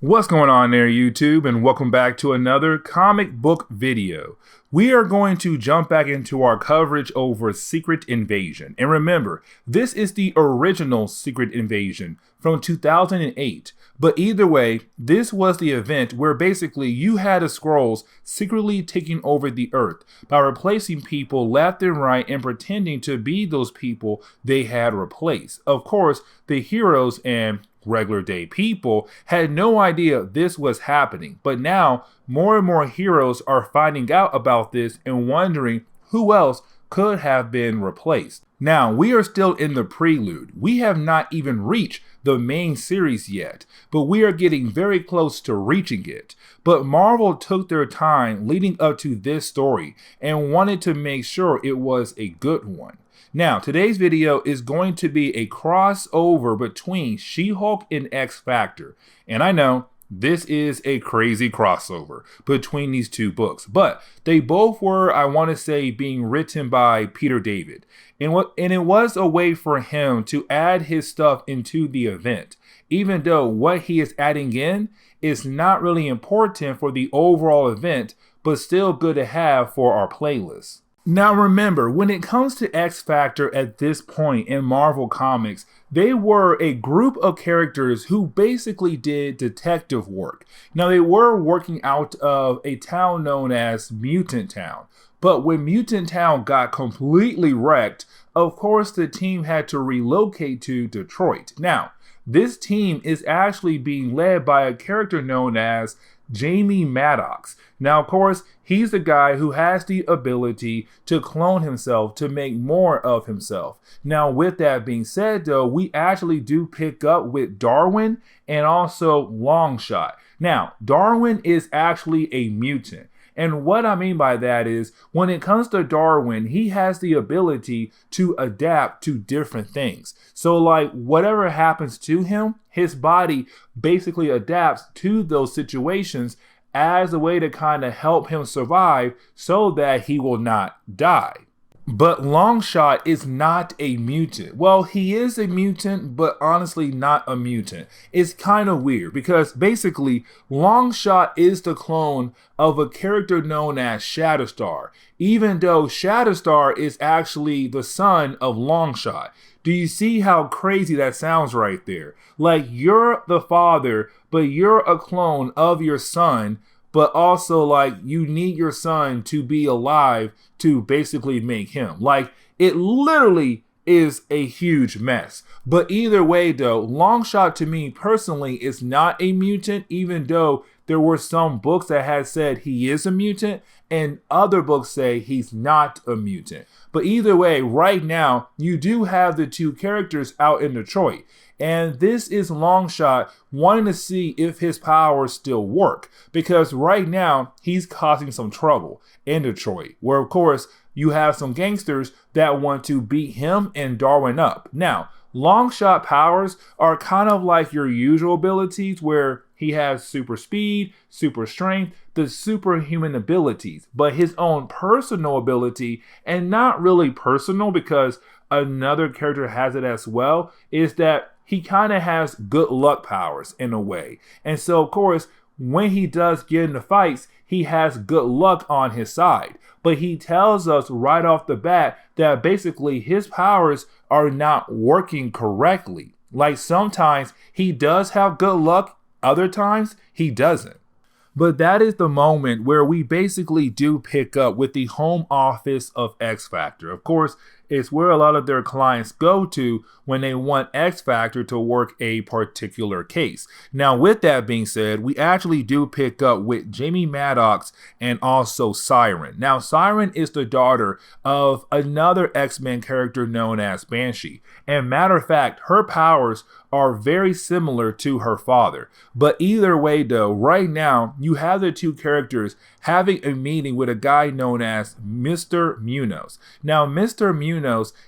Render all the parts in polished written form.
What's going on there, YouTube, and welcome back to another comic book video. We are going to jump back into our coverage over Secret Invasion. And remember, this is the original Secret Invasion from 2008. But either way, this was the event where basically you had the Skrulls secretly taking over the Earth by replacing people left and right and pretending to be those people they had replaced. Of course, the heroes and regular day people had no idea this was happening, but now more and more heroes are finding out about this and wondering who else could have been replaced. Now, we are still in the prelude. We have not even reached the main series yet, but we are getting very close to reaching it. But Marvel took their time leading up to this story and wanted to make sure it was a good one. Now, today's video is going to be a crossover between She-Hulk and X-Factor. And I know this is a crazy crossover between these two books, but they both were, I want to say, being written by Peter David. And it was a way for him to add his stuff into the event, even though what he is adding in is not really important for the overall event, but still good to have for our playlist. Now remember, when it comes to X-Factor at this point in Marvel Comics, they were a group of characters who basically did detective work. Now they were working out of a town known as Mutant Town. But when Mutant Town got completely wrecked, of course the team had to relocate to Detroit. Now, this team is actually being led by a character known as Jamie Madrox. Now, of course, he's the guy who has the ability to clone himself to make more of himself. Now, with that being said, though, we actually do pick up with Darwin and also Longshot. Now, Darwin is actually a mutant. And what I mean by that is, when it comes to Darwin, he has the ability to adapt to different things. So like whatever happens to him, his body basically adapts to those situations as a way to kind of help him survive so that he will not die. But Longshot is not a mutant. Well, he is a mutant, but honestly not a mutant. It's kind of weird because basically Longshot is the clone of a character known as Shatterstar, even though Shatterstar is actually the son of Longshot. Do you see how crazy that sounds right there? Like you're the father, but you're a clone of your son, but also like you need your son to be alive to basically make him. Like it literally is a huge mess. But either way though, Longshot to me personally is not a mutant, even though there were some books that had said he is a mutant and other books say he's not a mutant. But either way, right now you do have the two characters out in Detroit. And this is Longshot wanting to see if his powers still work. Because right now, he's causing some trouble in Detroit. Where, of course, you have some gangsters that want to beat him and Darwin up. Now, Longshot powers are kind of like your usual abilities where he has super speed, super strength, the superhuman abilities. But his own personal ability, and not really personal because another character has it as well, is that he kind of has good luck powers in a way. And so, of course, when he does get into fights, he has good luck on his side. But he tells us right off the bat that basically his powers are not working correctly. Like sometimes he does have good luck, other times he doesn't. But that is the moment where we basically do pick up with the home office of X-Factor. Of course, it's where a lot of their clients go to when they want X-Factor to work a particular case. Now, with that being said, we actually do pick up with Jamie Madrox and also Siren. Now, Siren is the daughter of another X-Men character known as Banshee. And matter of fact, her powers are very similar to her father. But either way though, right now, you have the two characters having a meeting with a guy known as Mr. Munoz. Now, Mr. Munoz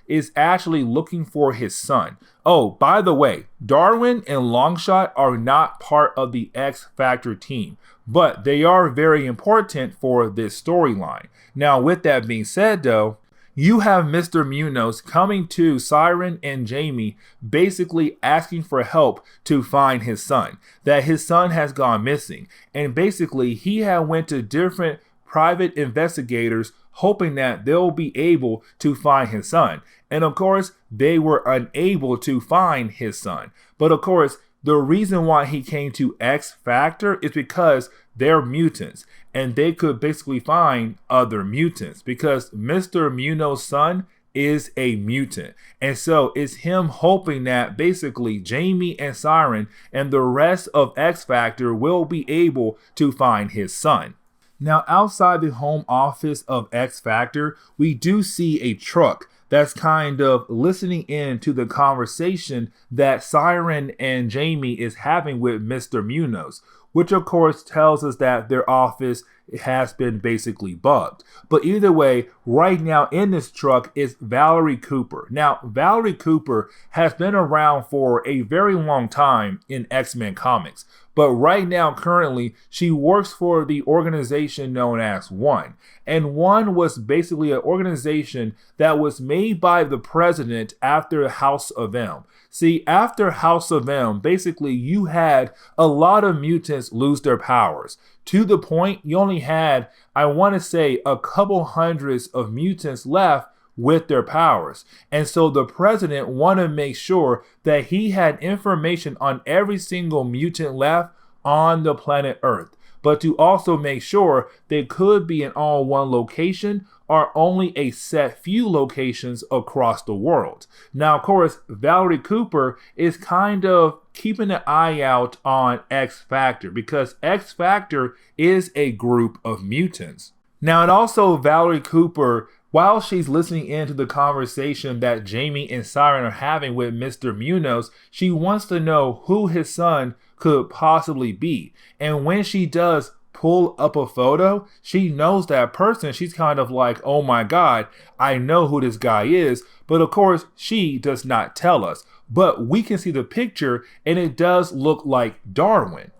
is actually looking for his son. Oh, by the way, Darwin and Longshot are not part of the X-Factor team, but they are very important for this storyline. Now, with that being said though, You have Mr. Munoz coming to Siren and Jamie, basically asking for help to find his son, that his son has gone missing. And basically he had went to different private investigators hoping that they'll be able to find his son. And of course, they were unable to find his son. But of course, the reason why he came to X Factor is because they're mutants and they could basically find other mutants because Mr. Munoz's son is a mutant. And so it's him hoping that basically Jamie and Siren and the rest of X Factor will be able to find his son. Now, outside the home office of X Factor, we do see a truck that's kind of listening in to the conversation that Siren and Jamie is having with Mr. Munoz, which of course tells us that their office has been basically bugged. But either way, right now in this truck is Valerie Cooper. Now, Valerie Cooper has been around for a very long time in X-Men comics. But right now, currently, she works for the organization known as One. And One was basically an organization that was made by the president after House of M. See, after House of M, basically you had a lot of mutants lose their powers. To the point you only had, I want to say, a couple hundreds of mutants left with their powers. And so the president wanted to make sure that he had information on every single mutant left on the planet Earth, but to also make sure they could be in all one location or only a set few locations across the world. Now, of course, Valerie Cooper is kind of keeping an eye out on X Factor because X Factor is a group of mutants. Now, and also Valerie Cooper, while she's listening into the conversation that Jamie and Siren are having with Mr. Munoz, she wants to know who his son could possibly be. And when she does pull up a photo, she knows that person. She's kind of like, oh my God, I know who this guy is. But of course, she does not tell us. But we can see the picture and it does look like Darwin.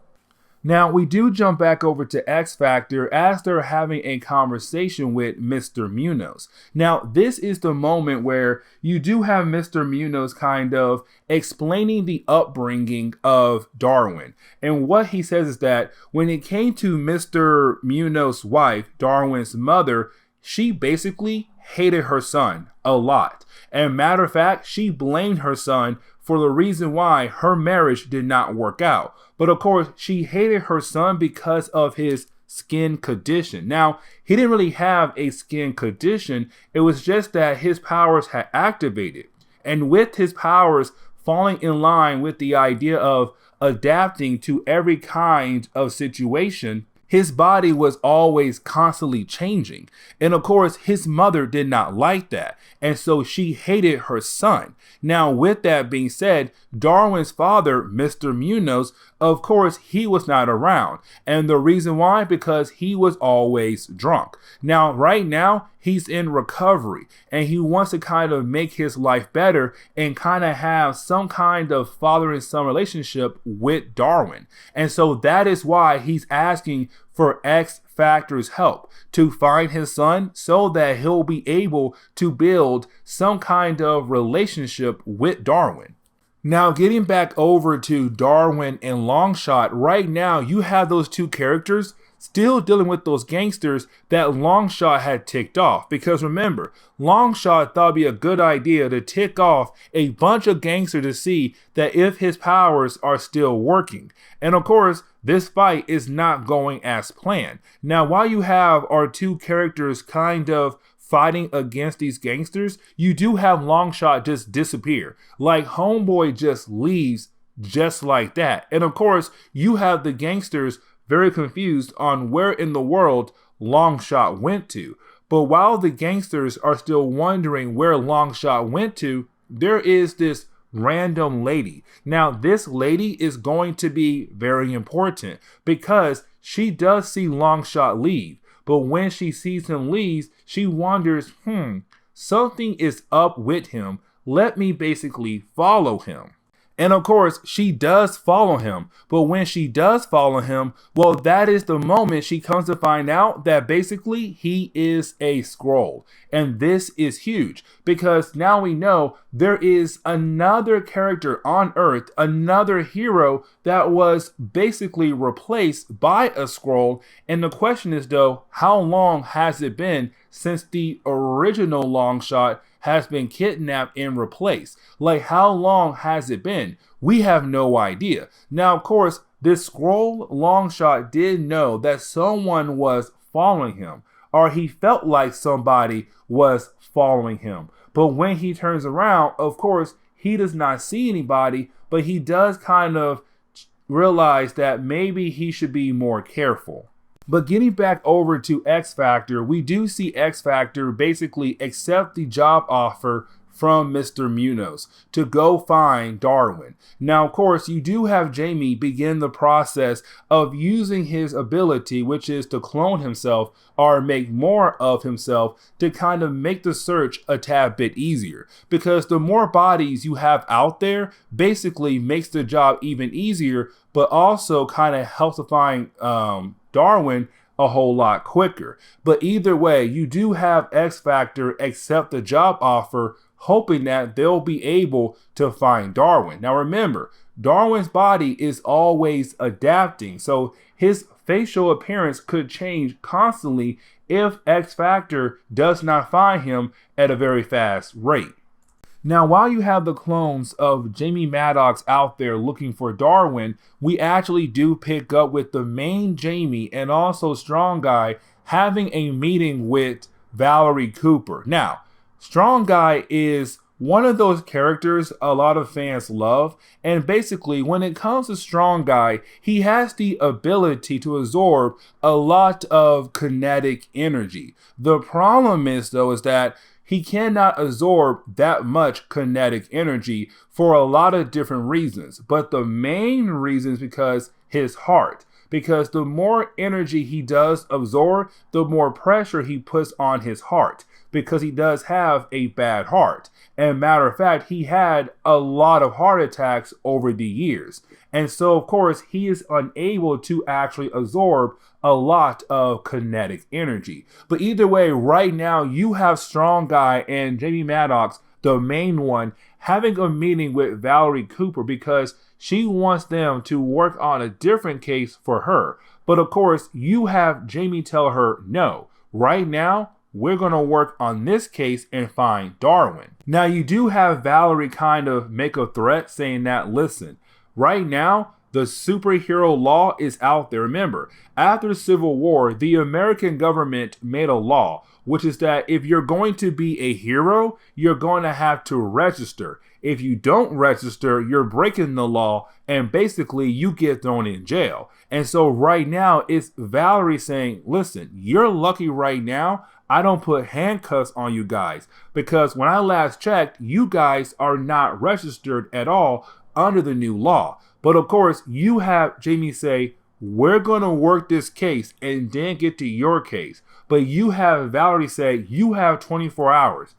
Now, we do jump back over to X Factor as they're having a conversation with Mr. Munoz. Now, this is the moment where you do have Mr. Munoz kind of explaining the upbringing of Darwin. And what he says is that when it came to Mr. Munoz's wife, Darwin's mother, she basically hated her son a lot. And matter of fact, she blamed her son for the reason why her marriage did not work out. But of course, she hated her son because of his skin condition. Now, he didn't really have a skin condition. It was just that his powers had activated. And with his powers falling in line with the idea of adapting to every kind of situation, his body was always constantly changing. And of course, his mother did not like that. And so she hated her son. Now, with that being said, Darwin's father, Mr. Munoz, of course, he was not around. And the reason why? Because he was always drunk. Now, right now, he's in recovery and he wants to kind of make his life better and kind of have some kind of father and son relationship with Darwin. And so that is why he's asking for X Factor's help to find his son so that he'll be able to build some kind of relationship with Darwin. Now, getting back over to Darwin and Longshot, right now you have those two characters still dealing with those gangsters that Longshot had ticked off. Because remember, Longshot thought it'd be a good idea to tick off a bunch of gangsters to see that if his powers are still working. And of course, this fight is not going as planned. Now, while you have our two characters kind of fighting against these gangsters, you do have Longshot just disappear. Like Homeboy just leaves just like that. And of course, you have the gangsters very confused on where in the world Longshot went to. But while the gangsters are still wondering where Longshot went to, there is this random lady. Now, this lady is going to be very important because she does see Longshot leave. But when she sees him leave, she wonders, something is up with him. Let me basically follow him. And of course, she does follow him. But when she does follow him, well, that is the moment she comes to find out that basically he is a Skrull. And this is huge because now we know there is another character on Earth, another hero that was basically replaced by a Skrull. And the question is, though, how long has it been since the original Longshot has been kidnapped and replaced? Like, how long has it been? We have no idea. Now, of course, this Skrull Longshot did know that someone was following him, or he felt like somebody was following him. But when he turns around, of course, he does not see anybody, but he does kind of realize that maybe he should be more careful. But getting back over to X Factor, we do see X Factor basically accept the job offer from Mr. Munoz to go find Darwin. Now, of course, you do have Jamie begin the process of using his ability, which is to clone himself or make more of himself, to kind of make the search a tad bit easier. Because the more bodies you have out there basically makes the job even easier, but also kind of helps to find Darwin a whole lot quicker. But either way, you do have X Factor accept the job offer, hoping that they'll be able to find Darwin. Now remember, Darwin's body is always adapting, so his facial appearance could change constantly if X Factor does not find him at a very fast rate. Now, while you have the clones of Jamie Madrox out there looking for Darwin, we actually do pick up with the main Jamie and also Strong Guy having a meeting with Valerie Cooper. Now, Strong Guy is one of those characters a lot of fans love, and basically when it comes to Strong Guy, he has the ability to absorb a lot of kinetic energy. The problem is, though, is that he cannot absorb that much kinetic energy for a lot of different reasons. But the main reason is because his heart. Because the more energy he does absorb, the more pressure he puts on his heart. Because he does have a bad heart. And matter of fact, he had a lot of heart attacks over the years. And so, of course, he is unable to actually absorb a lot of kinetic energy. But either way, right now, you have Strong Guy and Jamie Madrox, the main one, having a meeting with Valerie Cooper because she wants them to work on a different case for her. But of course, you have Jamie tell her, no, right now, we're going to work on this case and find Darwin. Now, you do have Valerie kind of make a threat saying that, listen, right now, the superhero law is out there. Remember, after the Civil War, the American government made a law, which is that if you're going to be a hero, you're going to have to register. If you don't register, you're breaking the law, and basically you get thrown in jail. And so right now, it's Valerie saying, listen, you're lucky right now I don't put handcuffs on you guys, because when I last checked, you guys are not registered at all under the new law. But of course, you have Jamie say, we're going to work this case and then get to your case. But you have Valerie say, you have 24 hours.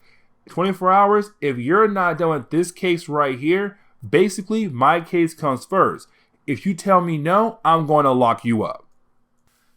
24 hours, if you're not done with this case right here, basically my case comes first. If you tell me no, I'm going to lock you up.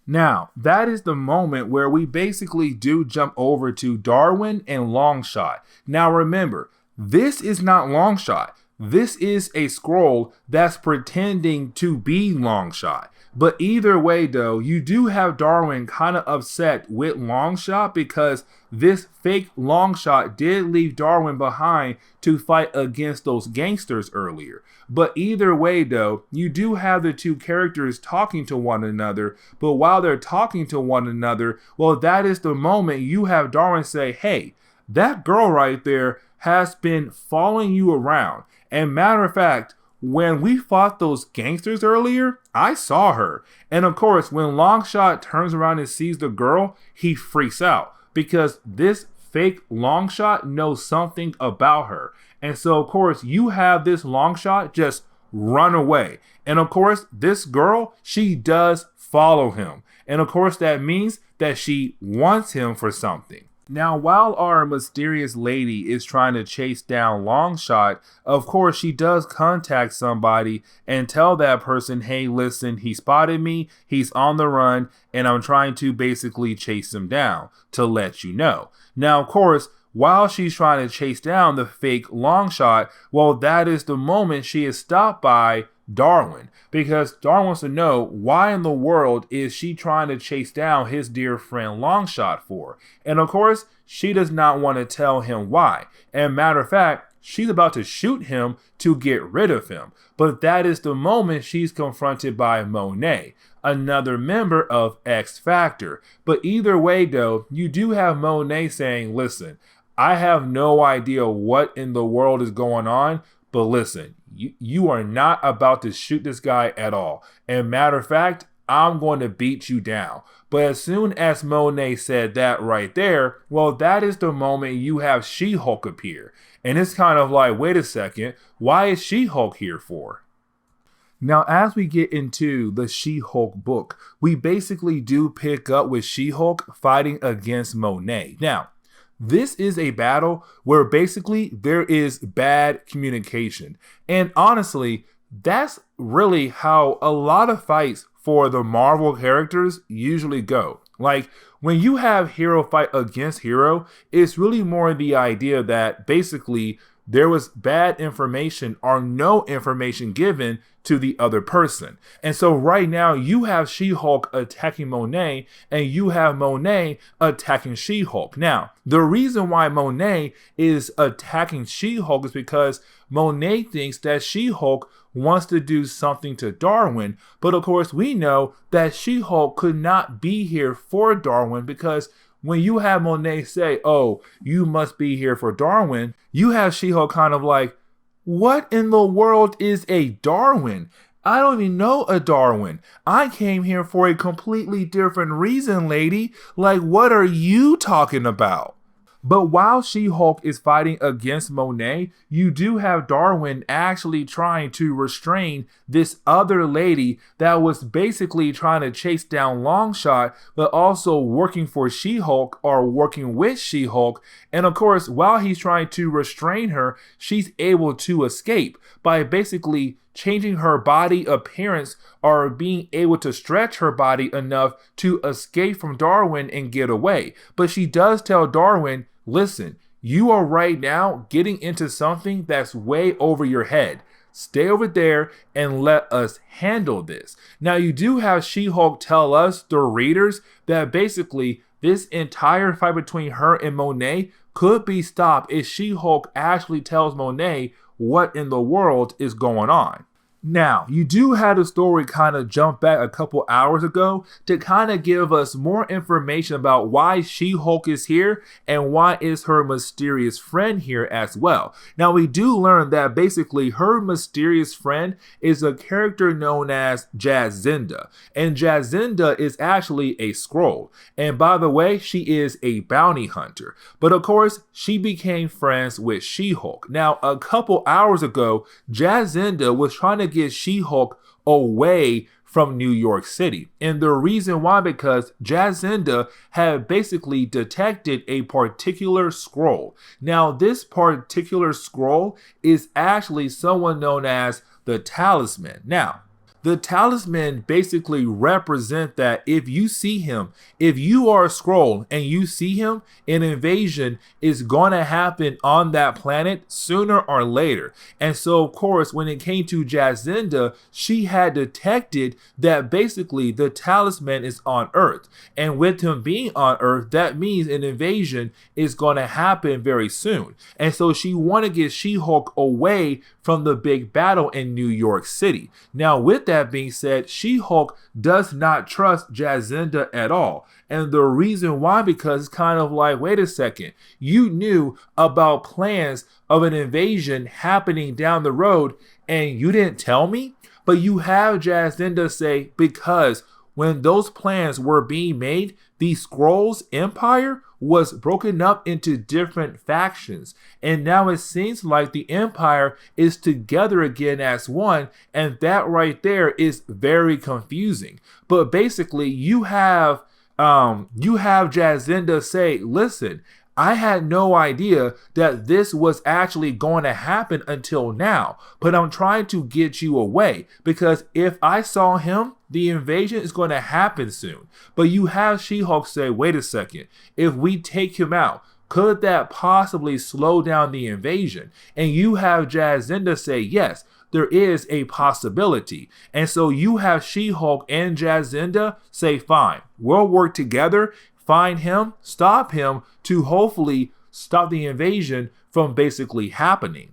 Now, that is the moment where we basically do jump over to Darwin and Longshot. Now remember, this is not Longshot. This is a Skrull that's pretending to be Longshot. But either way, though, you do have Darwin kind of upset with Longshot because this fake Longshot did leave Darwin behind to fight against those gangsters earlier. But either way, though, you do have the two characters talking to one another. But while they're talking to one another, well, that is the moment you have Darwin say, hey, that girl right there has been following you around. And matter of fact, when we fought those gangsters earlier, I saw her. And of course, when Longshot turns around and sees the girl, he freaks out because this fake Longshot knows something about her. And so, of course, you have this Longshot just run away. And of course, this girl, she does follow him. And of course, that means that she wants him for something. Now, while our mysterious lady is trying to chase down Longshot, of course, she does contact somebody and tell that person, hey, listen, he spotted me, he's on the run, and I'm trying to basically chase him down to let you know. Now, of course, while she's trying to chase down the fake Longshot, well, that is the moment she is stopped by Darwin, because Darwin wants to know why in the world is she trying to chase down his dear friend Longshot for. And of course, she does not want to tell him why. And matter of fact, she's about to shoot him to get rid of him. But that is the moment she's confronted by Monet, another member of X Factor. But either way though, you do have Monet saying, listen, I have no idea what in the world is going on, but listen, you are not about to shoot this guy at all. And matter of fact, I'm going to beat you down. But as soon as Monet said that right there, well, that is the moment you have She-Hulk appear. And it's kind of like, wait a second, why is She-Hulk here for? Now, as we get into the She-Hulk book, we basically do pick up with She-Hulk fighting against Monet. Now, this is a battle where basically there is bad communication. And honestly, that's really how a lot of fights for the Marvel characters usually go. Like, when you have hero fight against hero, it's really more the idea that basically there was bad information or no information given to the other person. And so right now you have She-Hulk attacking Monet and you have Monet attacking She-Hulk. Now, the reason why Monet is attacking She-Hulk is because Monet thinks that She-Hulk wants to do something to Darwin. But of course we know that She-Hulk could not be here for Darwin, because when you have Monet say, oh, you must be here for Darwin, you have She-Hulk kind of like, what in the world is a Darwin? I don't even know a Darwin. I came here for a completely different reason, lady. Like, what are you talking about? But while She-Hulk is fighting against Monet, you do have Darwin actually trying to restrain this other lady that was basically trying to chase down Longshot, but also working for She-Hulk or working with She-Hulk. And of course, while he's trying to restrain her, she's able to escape by basically changing her body appearance or being able to stretch her body enough to escape from Darwin and get away. But she does tell Darwin, listen, you are right now getting into something that's way over your head. Stay over there and let us handle this. Now, you do have She-Hulk tell us, the readers, that basically this entire fight between her and Monet could be stopped if She-Hulk actually tells Monet what in the world is going on. Now, you do have the story kind of jump back a couple hours ago to kind of give us more information about why She-Hulk is here and why is her mysterious friend here as well. Now, we do learn that basically her mysterious friend is a character known as Jacinda, and Jacinda is actually a Skrull. And by the way, she is a bounty hunter. But of course, she became friends with She-Hulk. Now, a couple hours ago, Jacinda was trying to get She-Hulk away from New York City. And the reason why, because Jacinda had basically detected a particular Skrull. Now, this particular Skrull is actually someone known as the Talisman. Now, the Talisman basically represent that if you see him, if you are a Skrull and you see him, an invasion is going to happen on that planet sooner or later. And so, of course, when it came to Jacinda, she had detected that basically the Talisman is on Earth. And with him being on Earth, that means an invasion is going to happen very soon. And so she wanted to get She-Hulk away from the big battle in New York City. Now, with that being said, She-Hulk does not trust Jacinda at all. And the reason why, because it's kind of like, wait a second, you knew about plans of an invasion happening down the road and you didn't tell me? But you have Jacinda say, because when those plans were being made, the Skrulls Empire was broken up into different factions. And now it seems like the Empire is together again as one. And that right there is very confusing. But basically, you have you have Jacinda say, listen, I had no idea that this was actually going to happen until now, but I'm trying to get you away because if I saw him, the invasion is going to happen soon. But you have She-Hulk say, wait a second, if we take him out, could that possibly slow down the invasion? And you have Jacinda say, yes, there is a possibility. And so you have She-Hulk and Jacinda say, fine, we'll work together, find him, stop him to hopefully stop the invasion from basically happening.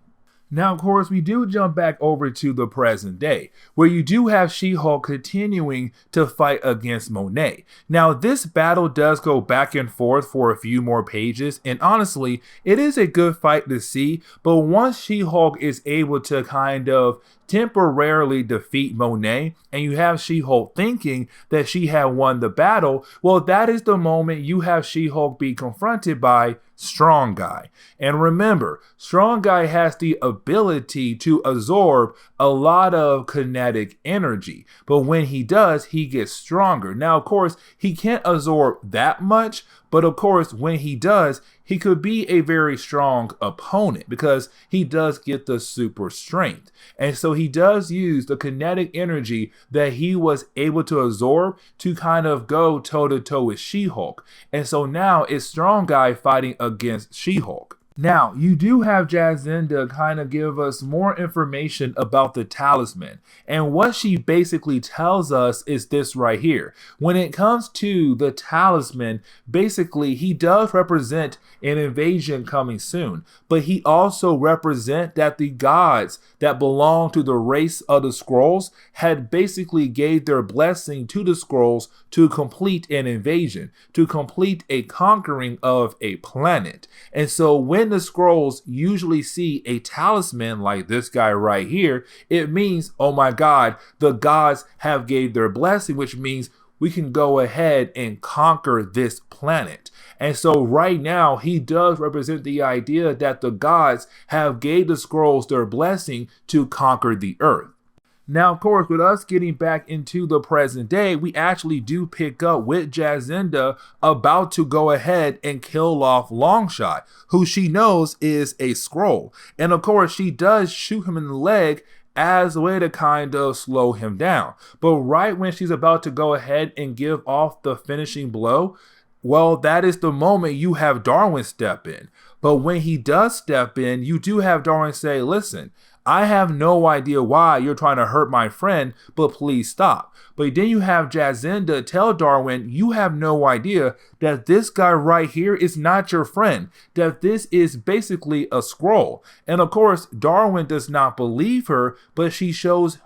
Now, of course, we do jump back over to the present day, where you do have She-Hulk continuing to fight against Monet. Now, this battle does go back and forth for a few more pages, and honestly, it is a good fight to see, but once She-Hulk is able to kind of temporarily defeat Monet, and you have She-Hulk thinking that she had won the battle, well, that is the moment you have She-Hulk be confronted by Strong Guy. And remember, Strong Guy has the ability to absorb a lot of kinetic energy, but when he does, he gets stronger. Now, of course, he can't absorb that much, but of course, when he does, he could be a very strong opponent because he does get the super strength. And so he does use the kinetic energy that he was able to absorb to kind of go toe-to-toe with She-Hulk. And so now it's Strong Guy fighting against She-Hulk. Now, you do have Jacinda kind of give us more information about the talisman. And what she basically tells us is this right here. When it comes to the talisman, basically he does represent an invasion coming soon. But he also represents that the gods that belong to the race of the Skrulls had basically gave their blessing to the Skrulls to complete an invasion, to complete a conquering of a planet. And so when the Skrulls usually see a talisman like this guy right here, it means, oh my God, the gods have gave their blessing, which means we can go ahead and conquer this planet. And so right now, he does represent the idea that the gods have gave the Skrulls their blessing to conquer the earth. Now, of course, with us getting back into the present day, we actually do pick up with Jacinda about to go ahead and kill off Longshot, who she knows is a Skrull. And of course, she does shoot him in the leg as a way to kind of slow him down. But right when she's about to go ahead and give off the finishing blow, well, that is the moment you have Darwin step in. But when he does step in, you do have Darwin say, listen, I have no idea why you're trying to hurt my friend, but please stop. But then you have Jacinda tell Darwin, you have no idea that this guy right here is not your friend, that this is basically a Skrull. And of course, Darwin does not believe her, but she shows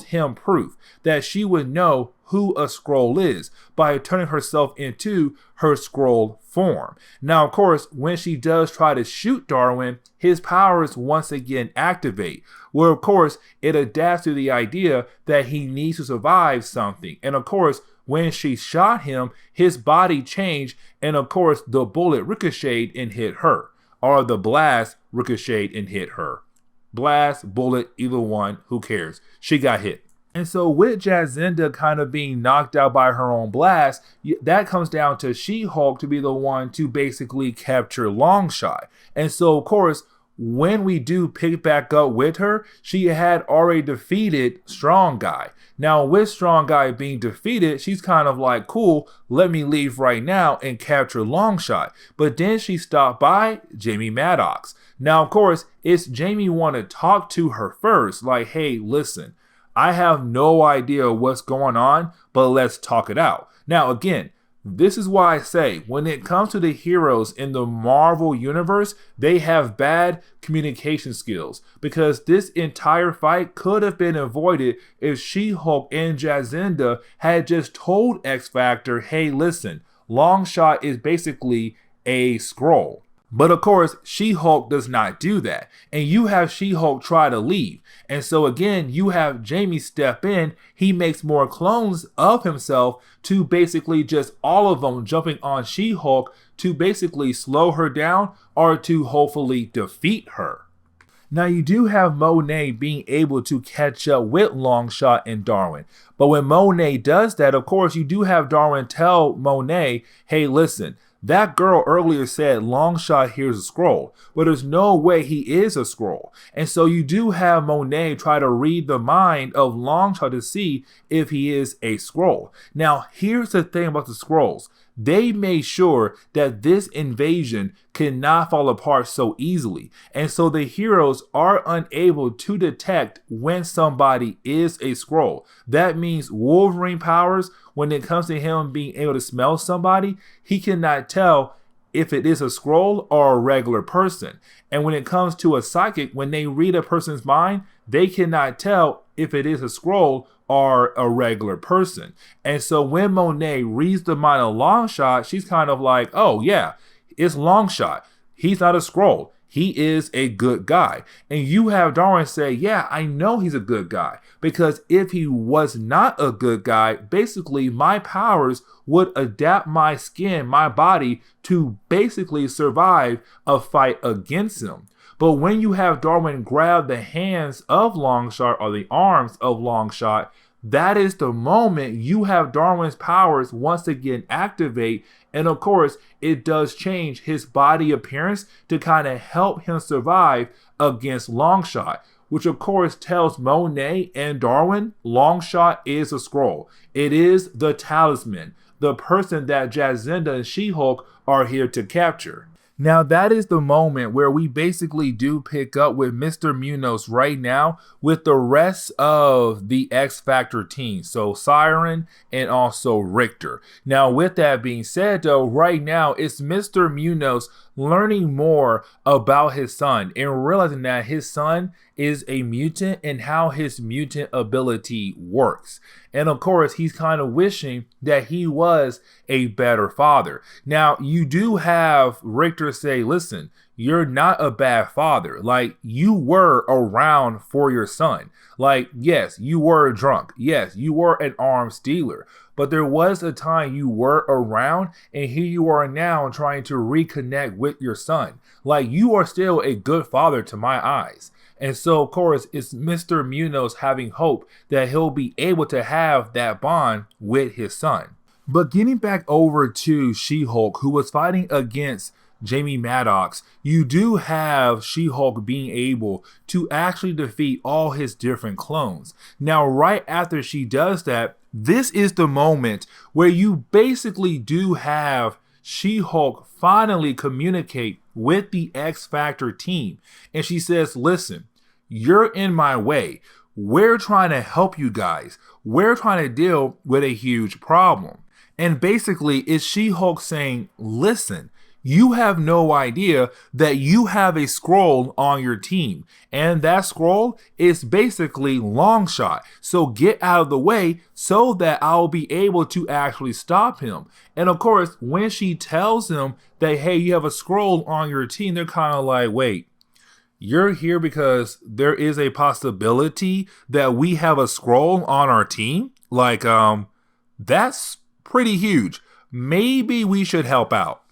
him proof that she would know who a Skrull is by turning herself into her Skrull form. Now, of course, when she does try to shoot Darwin, his powers once again activate, where of course it adapts to the idea that he needs to survive something. And of course, when she shot him, his body changed, and of course the bullet ricocheted and hit her, or the blast ricocheted and hit her. Blast, bullet, either one, who cares? She got hit. And so with Jacinda kind of being knocked out by her own blast, that comes down to She-Hulk to be the one to basically capture Longshot. And so, of course, when we do pick back up with her, she had already defeated Strong Guy. Now, with Strong Guy being defeated, she's kind of like, cool, let me leave right now and capture Longshot. But then she stopped by Jamie Madrox. Now, of course, it's Jamie want to talk to her first, like, hey, listen, I have no idea what's going on, but let's talk it out. Now, again, this is why I say when it comes to the heroes in the Marvel universe, they have bad communication skills, because this entire fight could have been avoided if She-Hulk and Jacinda had just told X-Factor, hey, listen, Longshot is basically a Skrull. But of course, She-Hulk does not do that. And you have She-Hulk try to leave. And so again, you have Jamie step in. He makes more clones of himself to basically just all of them jumping on She-Hulk to basically slow her down or to hopefully defeat her. Now you do have Monet being able to catch up with Longshot and Darwin. But when Monet does that, of course, you do have Darwin tell Monet, hey, listen, that girl earlier said Longshot hears a scroll, but there's no way he is a scroll. And so you do have Monet try to read the mind of Longshot to see if he is a scroll. Now, here's the thing about the scrolls. They made sure that this invasion cannot fall apart so easily. And so the heroes are unable to detect when somebody is a scroll. That means Wolverine powers, when it comes to him being able to smell somebody, he cannot tell if it is a scroll or a regular person. And when it comes to a psychic, when they read a person's mind, they cannot tell if it is a scroll or a regular person. And so when Monet reads the mind of Longshot, she's kind of like, oh yeah, it's Longshot. He's not a scroll. He is a good guy. And you have Darwin say, yeah, I know he's a good guy. Because if he was not a good guy, basically my powers would adapt my skin, my body, to basically survive a fight against him. But when you have Darwin grab the hands of Longshot or the arms of Longshot, that is the moment you have Darwin's powers once again activate. And of course, it does change his body appearance to kind of help him survive against Longshot, which of course tells Monet and Darwin Longshot is a scroll. It is the talisman, the person that Jacinda and She-Hulk are here to capture. Now that is the moment where we basically do pick up with Mr. Munoz right now with the rest of the X Factor team. So Siren and also Richter. Now with that being said though, right now it's Mr. Munoz learning more about his son and realizing that his son is a mutant and how his mutant ability works. And of course, he's kind of wishing that he was a better father. Now, you do have Richter say, listen, you're not a bad father. Like, you were around for your son. Like, yes, you were a drunk. Yes, you were an arms dealer. But there was a time you were around, and here you are now trying to reconnect with your son. Like, you are still a good father to my eyes. And so, of course, it's Mr. Munoz having hope that he'll be able to have that bond with his son. But getting back over to She-Hulk, who was fighting against Jamie Madrox, you do have She-Hulk being able to actually defeat all his different clones. Now, right after she does that, this is the moment where you basically do have She-Hulk finally communicate with the X Factor team. And she says, listen, you're in my way. We're trying to help you guys. We're trying to deal with a huge problem. And basically, it's She-Hulk saying, listen, you have no idea that you have a scroll on your team. And that scroll is basically Longshot. So get out of the way so that I'll be able to actually stop him. And of course, when she tells him that, hey, you have a scroll on your team, they're kind of like, wait, you're here because there is a possibility that we have a scroll on our team? Like, that's pretty huge. Maybe we should help out.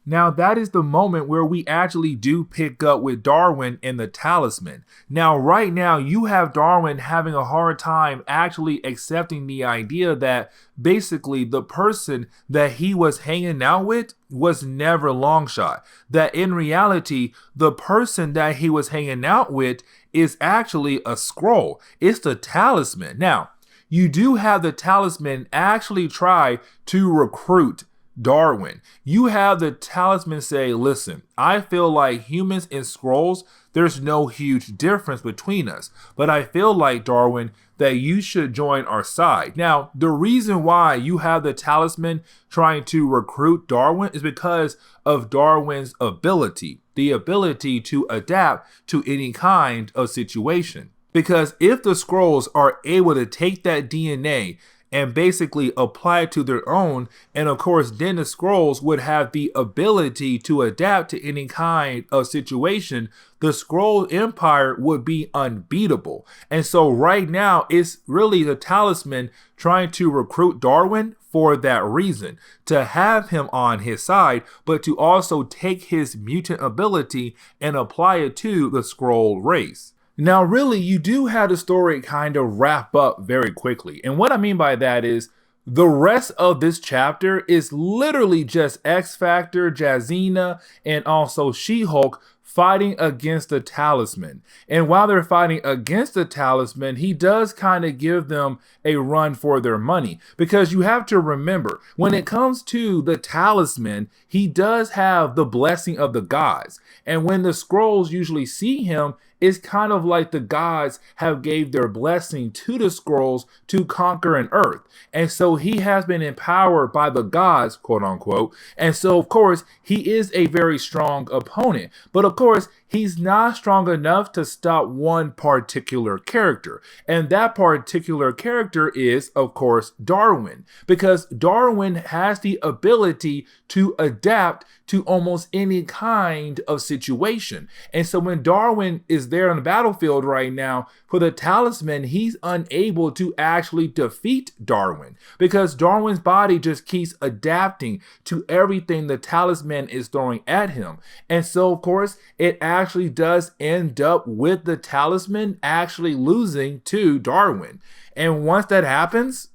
Now that is the moment where we actually do pick up with Darwin and the talisman. Now right now you have Darwin having a hard time actually accepting the idea that basically the person that he was hanging out with was never Longshot. That in reality, the person that he was hanging out with is actually a scroll. It's the talisman. Now, you do have the talisman actually try to recruit Darwin. You have the talisman say, listen, I feel like humans and scrolls, there's no huge difference between us. But I feel like, Darwin, that you should join our side. Now, the reason why you have the talisman trying to recruit Darwin is because of Darwin's ability, the ability to adapt to any kind of situation. Because if the scrolls are able to take that DNA and basically apply it to their own. And of course, then the scrolls would have the ability to adapt to any kind of situation. The Scroll Empire would be unbeatable. And so right now, it's really the Talisman trying to recruit Darwin for that reason, to have him on his side, but to also take his mutant ability and apply it to the Scroll race. Now, really, you do have the story kind of wrap up very quickly. And what I mean by that is the rest of this chapter is literally just X-Factor, Jazina, and also She-Hulk fighting against the Talisman. And while they're fighting against the Talisman, he does kind of give them a run for their money. Because you have to remember, when it comes to the Talisman, he does have the blessing of the gods. And when the scrolls usually see him, it's kind of like the gods have gave their blessing to the scrolls to conquer an earth. And so he has been empowered by the gods, quote unquote. And so, of course, he is a very strong opponent. But of course, he's not strong enough to stop one particular character. And that particular character is, of course, Darwin. Because Darwin has the ability to adapt to almost any kind of situation. And so when Darwin is there on the battlefield right now for the Talisman, he's unable to actually defeat Darwin because Darwin's body just keeps adapting to everything the Talisman is throwing at him. And so, of course, it actually does end up with the Talisman actually losing to Darwin. And once that happens,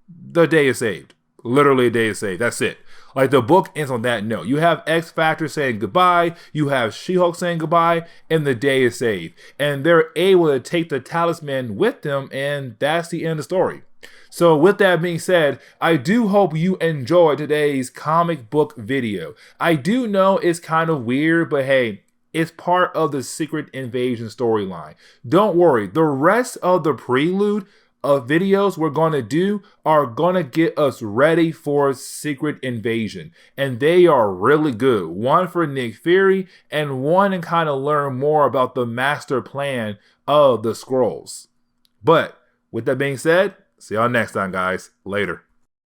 the day is saved. Literally, a day is saved. That's it. Like, the book ends on that note. You have X-Factor saying goodbye, you have She-Hulk saying goodbye, and the day is saved. And they're able to take the Talisman with them, and that's the end of the story. So with that being said, I do hope you enjoyed today's comic book video. I do know it's kind of weird, but hey, it's part of the Secret Invasion storyline. Don't worry, the rest of the Prelude videos we're going to do are going to get us ready for Secret Invasion, and they are really good. One for Nick Fury and one to kind of learn more about the master plan of the Skrulls. But with that being said, see y'all next time, guys. Later.